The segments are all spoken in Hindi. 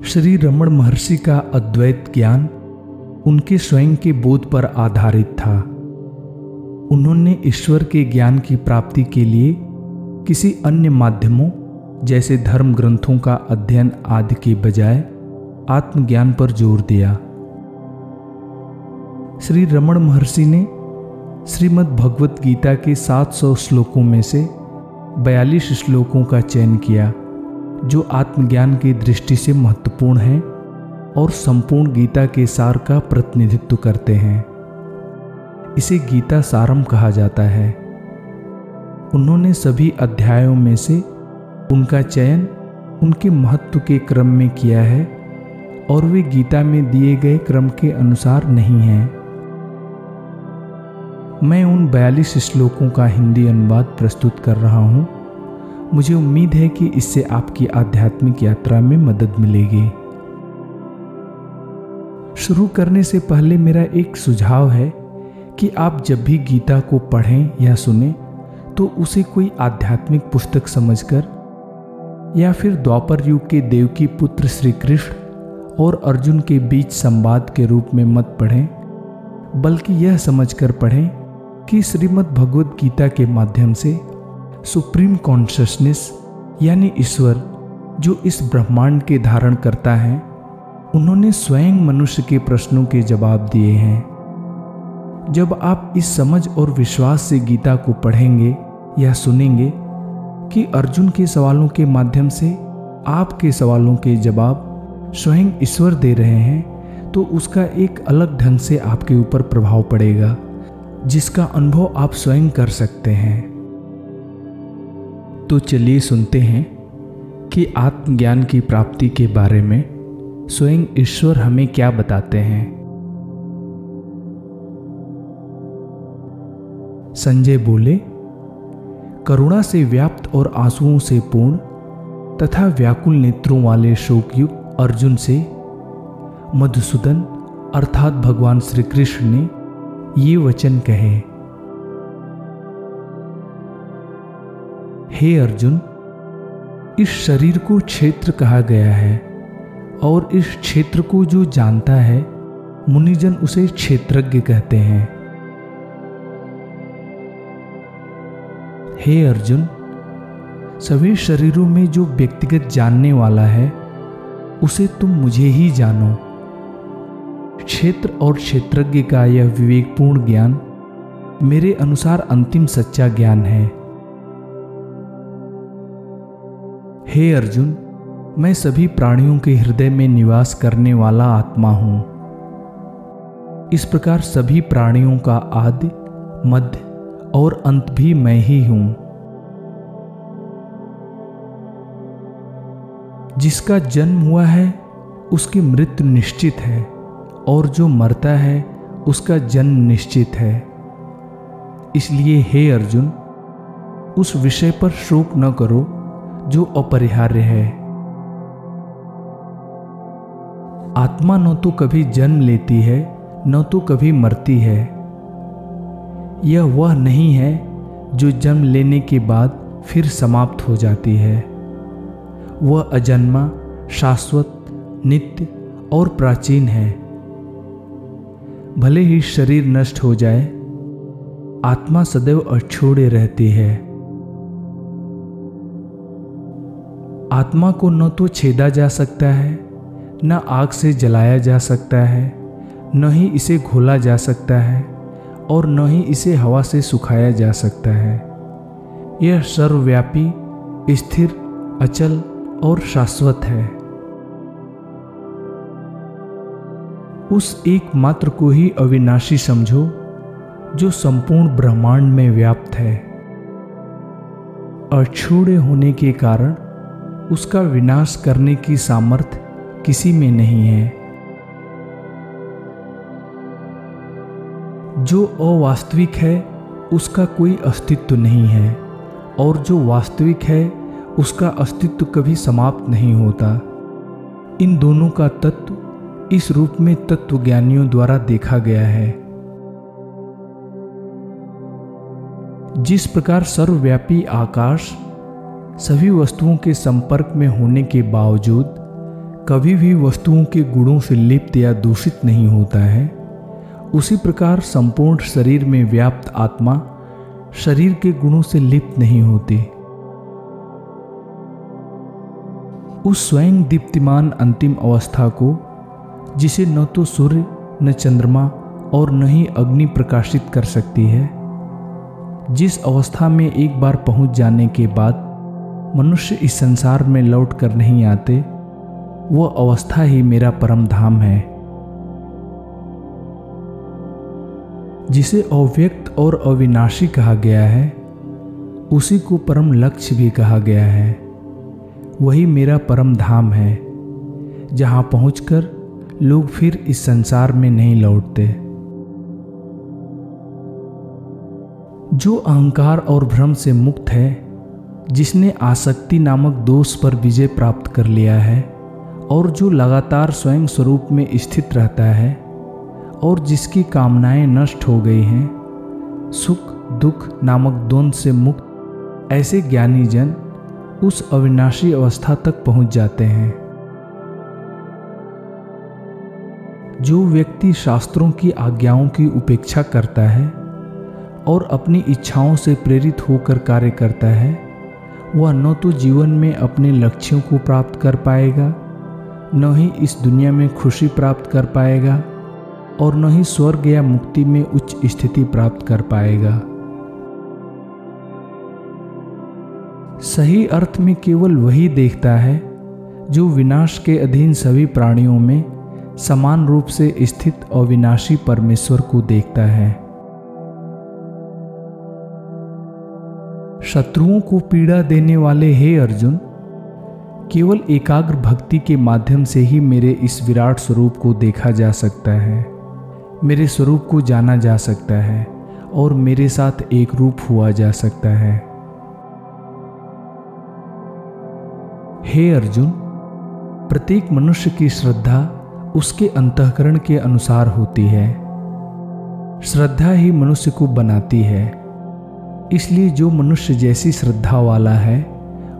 श्री रमण महर्षि का अद्वैत ज्ञान उनके स्वयं के बोध पर आधारित था। उन्होंने ईश्वर के ज्ञान की प्राप्ति के लिए किसी अन्य माध्यमों जैसे धर्म ग्रंथों का अध्ययन आदि के बजाय आत्मज्ञान पर जोर दिया। श्री रमण महर्षि ने श्रीमद् भगवत गीता के 700 श्लोकों में से 42 श्लोकों का चयन किया जो आत्मज्ञान की दृष्टि से महत्वपूर्ण हैं और संपूर्ण गीता के सार का प्रतिनिधित्व करते हैं। इसे गीता सारम कहा जाता है। उन्होंने सभी अध्यायों में से उनका चयन उनके महत्व के क्रम में किया है और वे गीता में दिए गए क्रम के अनुसार नहीं हैं। मैं उन 42 श्लोकों का हिंदी अनुवाद प्रस्तुत कर रहा हूँ। मुझे उम्मीद है कि इससे आपकी आध्यात्मिक यात्रा में मदद मिलेगी। शुरू करने से पहले मेरा एक सुझाव है कि आप जब भी गीता को पढ़ें या सुने तो उसे कोई आध्यात्मिक पुस्तक समझकर या फिर द्वापर युग के देवकी पुत्र श्री कृष्ण और अर्जुन के बीच संवाद के रूप में मत पढ़ें, बल्कि यह समझकर पढ़ें कि श्रीमद् भगवत गीता के माध्यम से सुप्रीम कॉन्शसनेस यानी ईश्वर जो इस ब्रह्मांड के धारण करता है, उन्होंने स्वयं मनुष्य के प्रश्नों के जवाब दिए हैं। जब आप इस समझ और विश्वास से गीता को पढ़ेंगे या सुनेंगे कि अर्जुन के सवालों के माध्यम से आपके सवालों के जवाब स्वयं ईश्वर दे रहे हैं, तो उसका एक अलग ढंग से आपके ऊपर प्रभाव पड़ेगा जिसका अनुभव आप स्वयं कर सकते हैं। तो चलिए सुनते हैं कि आत्मज्ञान की प्राप्ति के बारे में स्वयं ईश्वर हमें क्या बताते हैं। संजय बोले, करुणा से व्याप्त और आंसुओं से पूर्ण तथा व्याकुल नेत्रों वाले शोकयुक्त अर्जुन से मधुसूदन अर्थात भगवान श्री कृष्ण ने ये वचन कहे, हे अर्जुन, इस शरीर को क्षेत्र कहा गया है और इस क्षेत्र को जो जानता है मुनिजन उसे क्षेत्रज्ञ कहते हैं। हे अर्जुन, सभी शरीरों में जो व्यक्तिगत जानने वाला है उसे तुम मुझे ही जानो। क्षेत्र और क्षेत्रज्ञ का यह विवेकपूर्ण ज्ञान मेरे अनुसार अंतिम सच्चा ज्ञान है। हे अर्जुन, मैं सभी प्राणियों के हृदय में निवास करने वाला आत्मा हूं। इस प्रकार सभी प्राणियों का आदि, मध्य और अंत भी मैं ही हूं। जिसका जन्म हुआ है उसकी मृत्यु निश्चित है और जो मरता है उसका जन्म निश्चित है। इसलिए हे अर्जुन, उस विषय पर शोक न करो जो अपरिहार्य है। आत्मा न तो कभी जन्म लेती है न तो कभी मरती है। यह वह नहीं है जो जन्म लेने के बाद फिर समाप्त हो जाती है। वह अजन्मा, शाश्वत, नित्य और प्राचीन है। भले ही शरीर नष्ट हो जाए, आत्मा सदैव अछूड़े रहती है। आत्मा को न तो छेदा जा सकता है, न आग से जलाया जा सकता है, न ही इसे घोला जा सकता है और न ही इसे हवा से सुखाया जा सकता है। यह सर्वव्यापी, स्थिर, अचल और शाश्वत है। उस एकमात्र को ही अविनाशी समझो जो संपूर्ण ब्रह्मांड में व्याप्त है। अछूड़े होने के कारण उसका विनाश करने की सामर्थ्य किसी में नहीं है। जो अवास्तविक है उसका कोई अस्तित्व नहीं है और जो वास्तविक है उसका अस्तित्व कभी समाप्त नहीं होता। इन दोनों का तत्व इस रूप में तत्वज्ञानियों द्वारा देखा गया है। जिस प्रकार सर्वव्यापी आकाश सभी वस्तुओं के संपर्क में होने के बावजूद कभी भी वस्तुओं के गुणों से लिप्त या दूषित नहीं होता है, उसी प्रकार संपूर्ण शरीर में व्याप्त आत्मा शरीर के गुणों से लिप्त नहीं होती। उस स्वयं दीप्तिमान अंतिम अवस्था को, जिसे न तो सूर्य, न चंद्रमा और न ही अग्नि प्रकाशित कर सकती है, जिस अवस्था में एक बार पहुंच जाने के बाद मनुष्य इस संसार में लौट कर नहीं आते, वह अवस्था ही मेरा परम धाम है। जिसे अव्यक्त और अविनाशी कहा गया है, उसी को परम लक्ष्य भी कहा गया है। वही मेरा परम धाम है, जहां पहुंचकर लोग फिर इस संसार में नहीं लौटते। जो अहंकार और भ्रम से मुक्त है, जिसने आसक्ति नामक दोष पर विजय प्राप्त कर लिया है और जो लगातार स्वयं स्वरूप में स्थित रहता है और जिसकी कामनाएं नष्ट हो गई हैं, सुख दुख नामक द्वंद्व से मुक्त ऐसे ज्ञानी जन उस अविनाशी अवस्था तक पहुंच जाते हैं। जो व्यक्ति शास्त्रों की आज्ञाओं की उपेक्षा करता है और अपनी इच्छाओं से प्रेरित होकर कार्य करता है, वह न तो जीवन में अपने लक्ष्यों को प्राप्त कर पाएगा, न ही इस दुनिया में खुशी प्राप्त कर पाएगा और न ही स्वर्ग या मुक्ति में उच्च स्थिति प्राप्त कर पाएगा। सही अर्थ में केवल वही देखता है जो विनाश के अधीन सभी प्राणियों में समान रूप से स्थित अविनाशी परमेश्वर को देखता है। शत्रुओं को पीड़ा देने वाले हे अर्जुन, केवल एकाग्र भक्ति के माध्यम से ही मेरे इस विराट स्वरूप को देखा जा सकता है, मेरे स्वरूप को जाना जा सकता है और मेरे साथ एक रूप हुआ जा सकता है। हे अर्जुन, प्रत्येक मनुष्य की श्रद्धा उसके अंतःकरण के अनुसार होती है। श्रद्धा ही मनुष्य को बनाती है। इसलिए जो मनुष्य जैसी श्रद्धा वाला है,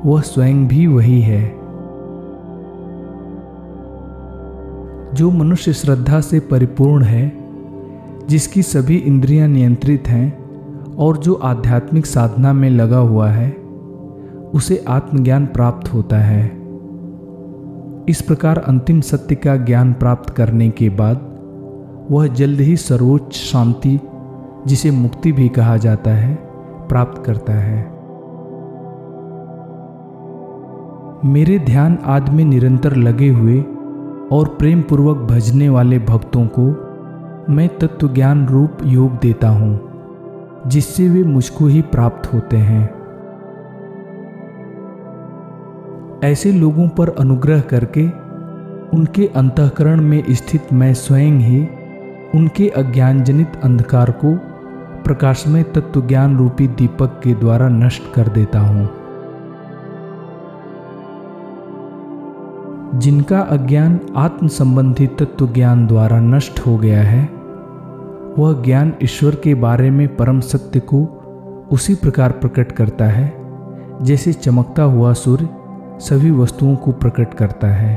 वह स्वयं भी वही है। जो मनुष्य श्रद्धा से परिपूर्ण है, जिसकी सभी इंद्रियां नियंत्रित हैं और जो आध्यात्मिक साधना में लगा हुआ है, उसे आत्मज्ञान प्राप्त होता है। इस प्रकार अंतिम सत्य का ज्ञान प्राप्त करने के बाद वह जल्द ही सर्वोच्च शांति, जिसे मुक्ति भी कहा जाता है, प्राप्त करता है। मेरे ध्यान आदि में निरंतर लगे हुए और प्रेम पूर्वक भजने वाले भक्तों को मैं तत्व ज्ञान रूप योग देता हूं, जिससे वे मुझको ही प्राप्त होते हैं। ऐसे लोगों पर अनुग्रह करके उनके अंतःकरण में स्थित मैं स्वयं ही उनके अज्ञानजनित अंधकार को प्रकाशमय तत्व ज्ञान रूपी दीपक के द्वारा नष्ट कर देता हूं। जिनका अज्ञान आत्म संबंधी तत्व ज्ञान द्वारा नष्ट हो गया है, वह ज्ञान ईश्वर के बारे में परम सत्य को उसी प्रकार प्रकट करता है जैसे चमकता हुआ सूर्य सभी वस्तुओं को प्रकट करता है।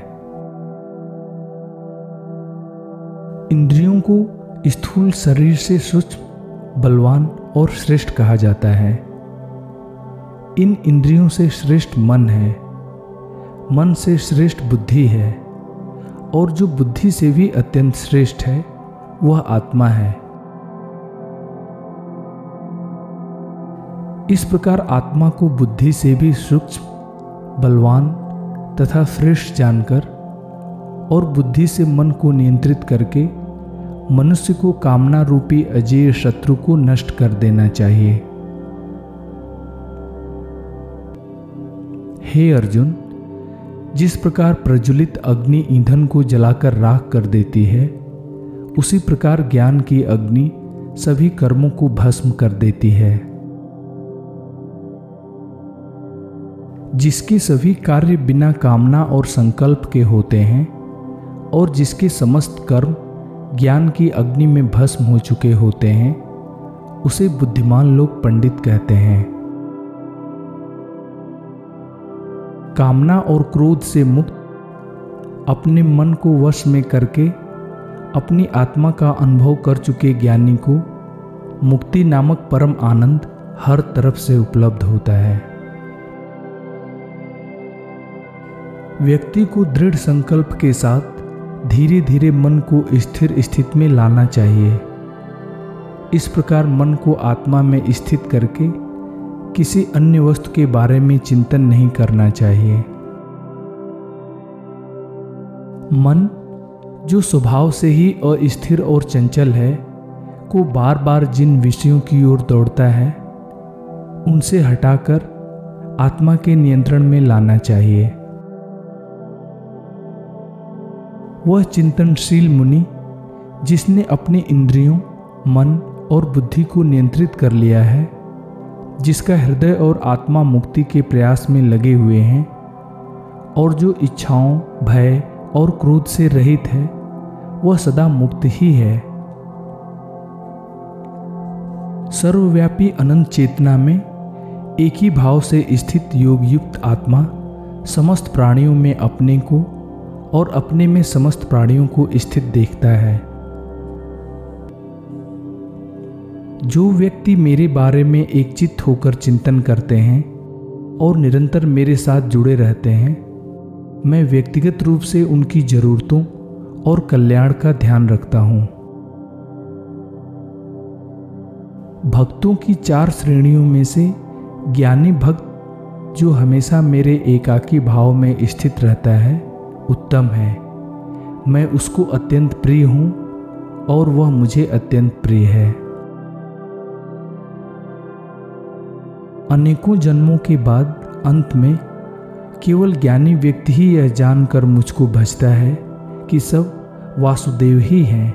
इंद्रियों को स्थूल शरीर से सूक्ष्म, बलवान और श्रेष्ठ कहा जाता है। इन इंद्रियों से श्रेष्ठ मन है, मन से श्रेष्ठ बुद्धि है और जो बुद्धि से भी अत्यंत श्रेष्ठ है, वह आत्मा है। इस प्रकार आत्मा को बुद्धि से भी सूक्ष्म, बलवान तथा श्रेष्ठ जानकर और बुद्धि से मन को नियंत्रित करके मनुष्य को कामना रूपी अजेय शत्रु को नष्ट कर देना चाहिए। हे अर्जुन, जिस प्रकार प्रज्वलित अग्नि ईंधन को जलाकर राख कर देती है, उसी प्रकार ज्ञान की अग्नि सभी कर्मों को भस्म कर देती है। जिसके सभी कार्य बिना कामना और संकल्प के होते हैं और जिसके समस्त कर्म ज्ञान की अग्नि में भस्म हो चुके होते हैं, उसे बुद्धिमान लोग पंडित कहते हैं। कामना और क्रोध से मुक्त, अपने मन को वश में करके अपनी आत्मा का अनुभव कर चुके ज्ञानी को मुक्ति नामक परम आनंद हर तरफ से उपलब्ध होता है। व्यक्ति को दृढ़ संकल्प के साथ धीरे धीरे मन को स्थिर स्थिति में लाना चाहिए। इस प्रकार मन को आत्मा में स्थित करके किसी अन्य वस्तु के बारे में चिंतन नहीं करना चाहिए। मन, जो स्वभाव से ही अस्थिर और चंचल है, को बार बार जिन विषयों की ओर दौड़ता है उनसे हटाकर आत्मा के नियंत्रण में लाना चाहिए। वह चिंतनशील मुनि जिसने अपनी इंद्रियों, मन और बुद्धि को नियंत्रित कर लिया है, जिसका हृदय और आत्मा मुक्ति के प्रयास में लगे हुए हैं और जो इच्छाओं, भय और क्रोध से रहित है, वह सदा मुक्त ही है। सर्वव्यापी अनंत चेतना में एक ही भाव से स्थित योग युक्त आत्मा समस्त प्राणियों में अपने को और अपने में समस्त प्राणियों को स्थित देखता है। जो व्यक्ति मेरे बारे में एकचित्त होकर चिंतन करते हैं और निरंतर मेरे साथ जुड़े रहते हैं, मैं व्यक्तिगत रूप से उनकी जरूरतों और कल्याण का ध्यान रखता हूं। भक्तों की 4 श्रेणियों में से ज्ञानी भक्त, जो हमेशा मेरे एकाकी भाव में स्थित रहता है, उत्तम है। मैं उसको अत्यंत प्रिय हूं और वह मुझे अत्यंत प्रिय है। अनेकों जन्मों के बाद अंत में केवल ज्ञानी व्यक्ति ही यह जानकर मुझको भजता है कि सब वासुदेव ही हैं।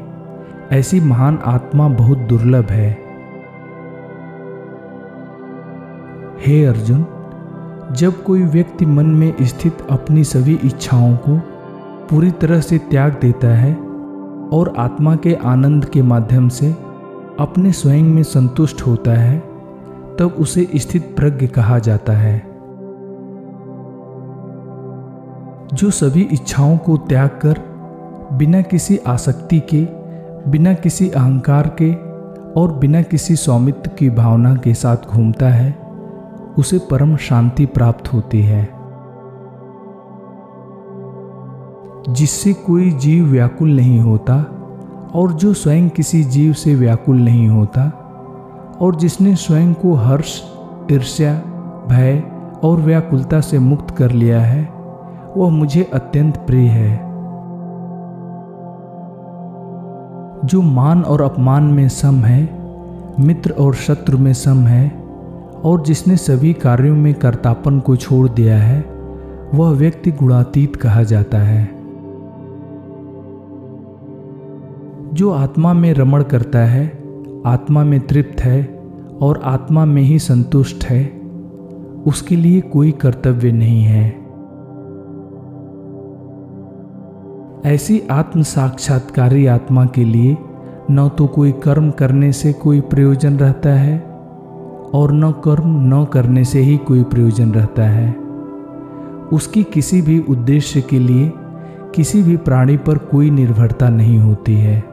ऐसी महान आत्मा बहुत दुर्लभ है। हे अर्जुन, जब कोई व्यक्ति मन में स्थित अपनी सभी इच्छाओं को पूरी तरह से त्याग देता है और आत्मा के आनंद के माध्यम से अपने स्वयं में संतुष्ट होता है, तब उसे स्थित प्रज्ञ कहा जाता है। जो सभी इच्छाओं को त्याग कर बिना किसी आसक्ति के, बिना किसी अहंकार के और बिना किसी स्वामित्व की भावना के साथ घूमता है, उसे परम शांति प्राप्त होती है। जिससे कोई जीव व्याकुल नहीं होता और जो स्वयं किसी जीव से व्याकुल नहीं होता और जिसने स्वयं को हर्ष, ईर्ष्या, भय और व्याकुलता से मुक्त कर लिया है, वह मुझे अत्यंत प्रिय है। जो मान और अपमान में सम है, मित्र और शत्रु में सम है और जिसने सभी कार्यों में कर्तापन को छोड़ दिया है, वह व्यक्ति गुणातीत कहा जाता है। जो आत्मा में रमण करता है, आत्मा में तृप्त है और आत्मा में ही संतुष्ट है, उसके लिए कोई कर्तव्य नहीं है। ऐसी आत्म साक्षात्कारी आत्मा के लिए न तो कोई कर्म करने से कोई प्रयोजन रहता है और न कर्म न करने से ही कोई प्रयोजन रहता है। उसकी किसी भी उद्देश्य के लिए किसी भी प्राणी पर कोई निर्भरता नहीं होती है।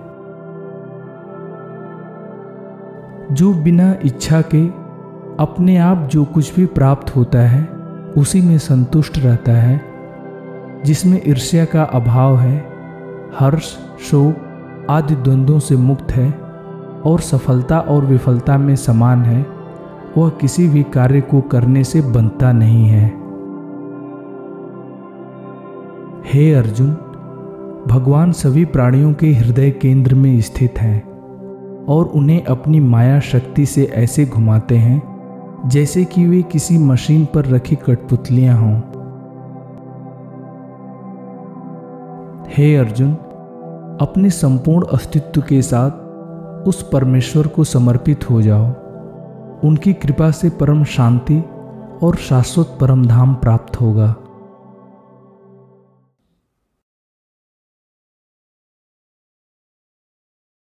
जो बिना इच्छा के अपने आप जो कुछ भी प्राप्त होता है उसी में संतुष्ट रहता है, जिसमें ईर्ष्या का अभाव है, हर्ष, शोक आदि द्वंद्वों से मुक्त है और सफलता और विफलता में समान है, वह किसी भी कार्य को करने से बंधता नहीं है। हे अर्जुन, भगवान सभी प्राणियों के हृदय केंद्र में स्थित हैं और उन्हें अपनी माया शक्ति से ऐसे घुमाते हैं जैसे कि वे किसी मशीन पर रखी कठपुतलियां हों। हे अर्जुन, अपने संपूर्ण अस्तित्व के साथ उस परमेश्वर को समर्पित हो जाओ। उनकी कृपा से परम शांति और शाश्वत परम धाम प्राप्त होगा।